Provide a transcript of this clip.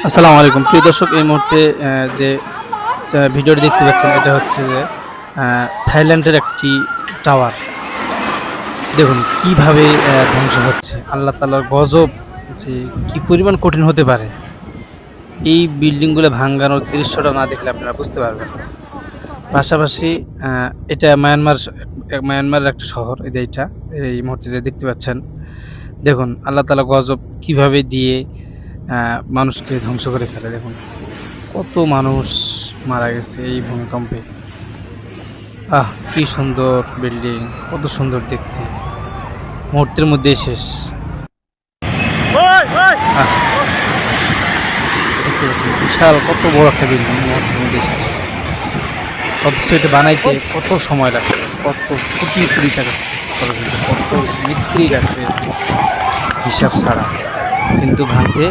আসসালামু আলাইকুম প্রিয় দর্শক, এই মুহূর্তে যে ভিডিওটি দেখতে পাচ্ছেন এটা হচ্ছে যে থাইল্যান্ডের একটি টাওয়ার। দেখুন কিভাবে ধ্বংস হচ্ছে। আল্লাহ তাআলার গজব যে কি পরিমাণ কঠিন হতে পারে। এই বিল্ডিংগুলো ভাঙানোর দৃশ্যটা না দেখলে আপনারা বুঝতে পারবেন না। পাশাপাশি এটা মায়ানমারের একটা শহর। এইটা এই মুহূর্তে যে দেখতে পাচ্ছেন, দেখুন আল্লাহ তাআলা গজব কিভাবে দিয়ে মানুষকে ধ্বংস করে ফেলে। দেখুন কত মানুষ মারা গেছে এই ভূমিকম্পে। কি সুন্দর বিল্ডিং, কত সুন্দর দেখতে, মুহূর্তের মধ্যেই শেষ। আহ দেখতে পাচ্ছেন বিশাল কত বড় একটা বিল্ডিং, মুহূর্তের মধ্যেই শেষ। অথচ এটা বানাইতে কত সময় লাগছে, কত কোটি কোটি টাকা খরচ হয়েছে, কত মিস্ত্রি লাগছে হিসাব ছাড়া, কিন্তু ভাঙতে